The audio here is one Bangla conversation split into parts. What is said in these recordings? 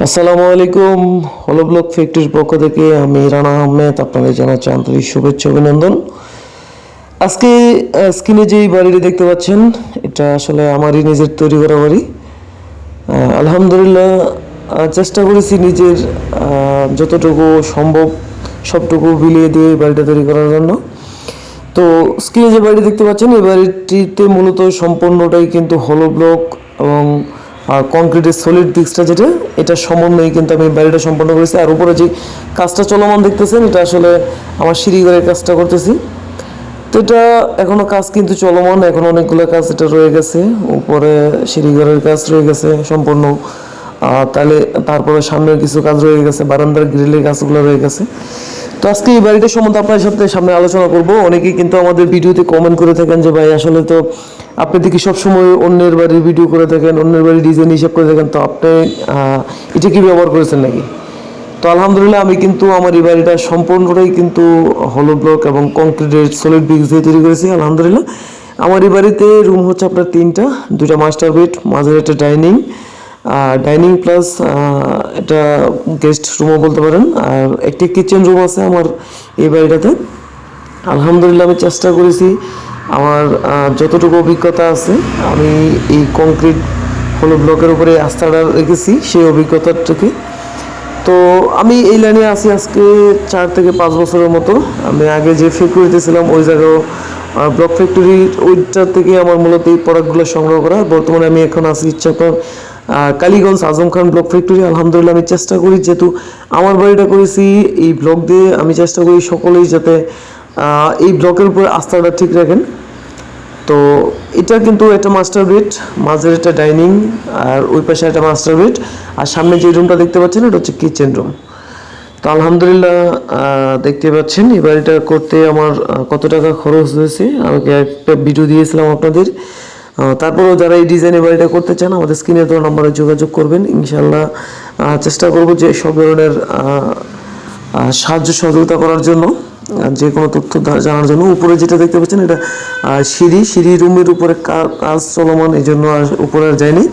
আসসালামু আলাইকুম। হলো ব্লক ফ্যাক্টরির পক্ষ থেকে আমি রানা আহমেদ আপনাদের জানাচ্ছি আন্তরিক শুভেচ্ছা অভিনন্দন। আজকে স্ক্রিনে যেই বাড়িটি দেখতে পাচ্ছেন এটা আসলে আমারই নিজের তৈরি করা বাড়ি। আলহামদুলিল্লাহ চেষ্টা করেছি নিজের যতটুকু সম্ভব সবটুকু বিলিয়ে দিয়ে এই বাড়িটা তৈরি করার জন্য। তো স্ক্রিনে যে বাড়িটি দেখতে পাচ্ছেন এই বাড়িটিতে মূলত সম্পূর্ণটাই কিন্তু হলো ব্লক এবং কংক্রিটের সলিড ডিস্কটা যেটা এটা সমন্বয়ে কিন্তু আমি বাড়িটা সম্পন্ন করেছি। আর উপরে যে কাজটা চলমান দেখতেছেন এটা আসলে আমার সিঁড়িঘরের কাজটা করতেছি। তো এটা এখনও কাজ কিন্তু চলমান, এখন অনেকগুলো কাজ এটা রয়ে গেছে। উপরে সিঁড়িঘরের কাজ রয়ে গেছে সম্পূর্ণ, তাহলে তারপরে সামনের কিছু কাজ রয়ে গেছে, বারান্দার গ্রিলের কাজগুলো রয়ে গেছে। তো আজকে এই বাড়িটার সম্বন্ধে আপনার সাথে সামনে আলোচনা করব। অনেকেই কিন্তু আমাদের ভিডিওতে কমেন্ট করে থাকেন যে ভাই আসলে তো আপনি দেখি সবসময় অন্যের বাড়ির ভিডিও করে থাকেন, অন্যের বাড়ির ডিজাইন হিসাব করে থাকেন, তো আপনি এটা কি ব্যবহার করেছেন নাকি? তো আলহামদুলিল্লাহ আমি কিন্তু আমার এই বাড়িটা সম্পূর্ণটাই কিন্তু হলো ব্লক এবং কংক্রিটের সলিড ব্রিক্স দিয়ে তৈরি করেছি। আলহামদুলিল্লাহ আমার এই বাড়িতে রুম হচ্ছে আপনার দুইটা মাস্টার বেড, মাঝের একটা ডাইনিং প্লাস এটা গেস্ট রুমও বলতে পারেন, আর একটি কিচেন রুম আছে আমার এই বাড়িটাতে। আলহামদুলিল্লাহ আমি চেষ্টা করেছি আমার যতটুকু অভিজ্ঞতা আছে আমি এই কংক্রিট হলো ব্লকের উপরে আস্থাটা রেখেছি সেই অভিজ্ঞতার থেকে। তো আমি এই লাইনে আছি আজকে 4 থেকে 5 বছরের মতো। আমি আগে যে ফ্যাক্টরিতে ছিলাম ওই জায়গাও ব্লক ফ্যাক্টরির ওইটা থেকে আমার মূলত এই প্রোডাক্টগুলো সংগ্রহ করা। বর্তমানে আমি এখন আছি ইচ্ছাপুর কালীগঞ্জ আজম খান ব্লক ফ্যাক্টরি। আলহামদুলিল্লাহ আমি চেষ্টা করি, যেহেতু আমার বাড়িটা করেছি এই ব্লক দিয়ে, আমি চেষ্টা করি সকলেই যাতে এই ব্লকের উপরে আস্থাটা ঠিক রাখেন। তো এটা কিন্তু একটা মাস্টার বেড, মাঝের একটা ডাইনিং, আর ওই পাশে একটা মাস্টার বেড, আর সামনে যে রুমটা দেখতে পাচ্ছেন এটা হচ্ছে কিচেন রুম। তো আলহামদুলিল্লাহ দেখতে পাচ্ছেন এই বাড়িটা করতে আমার কত টাকা খরচ হয়েছে আমাকে একটা ভিডিও দিয়েছিলাম আপনাদের। তারপরেও যারা এই ডিজাইনের বাড়িটা করতে চান আমাদের স্ক্রিনে দেওয়া নম্বরে যোগাযোগ করবেন। ইনশাল্লাহ চেষ্টা করব যে সব ধরনের সাহায্য সহযোগিতা করার জন্য, যে কোনো তথ্য জানার জন্য। উপরে যেটা দেখতে পাচ্ছেন এটা সিঁড়ি রুমের উপরে কাজ চলমান, এই জন্য আর উপরে আর যায়নি।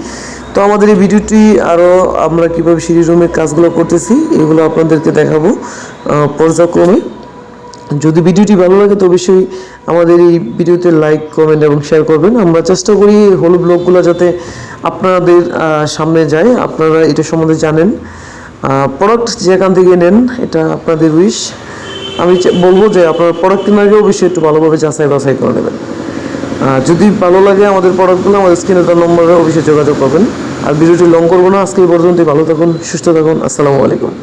তো আমাদের এই ভিডিওটি আরও আমরা কীভাবে সিঁড়ি রুমের কাজগুলো করতেছি এগুলো আপনাদেরকে দেখাবো পর্যায়ক্রমে। যদি ভিডিওটি ভালো লাগে তো অবশ্যই আমাদের এই ভিডিওতে লাইক, কমেন্ট এবং শেয়ার করবেন। আমরা চেষ্টা করি হলো ব্লগগুলো যাতে আপনাদের সামনে যায়, আপনারা এটা সম্বন্ধে জানেন। প্রোডাক্ট যেখান থেকে নেন এটা আপনাদের উইশ। আমি বলবো যে আপনার প্রোডাক্ট কেনার আগে অবশ্যই একটু ভালোভাবে যাচাই বাছাই করে নেবেন। যদি ভালো লাগে আমাদের প্রোডাক্টগুলো আমাদের স্ক্রিনে দেওয়া নম্বরে অবশ্যই যোগাযোগ করবেন। আর ভিডিওটি লং করবো না, আজকে এই পর্যন্তই। ভালো থাকুন, সুস্থ থাকুন। আসসালামু আলাইকুম।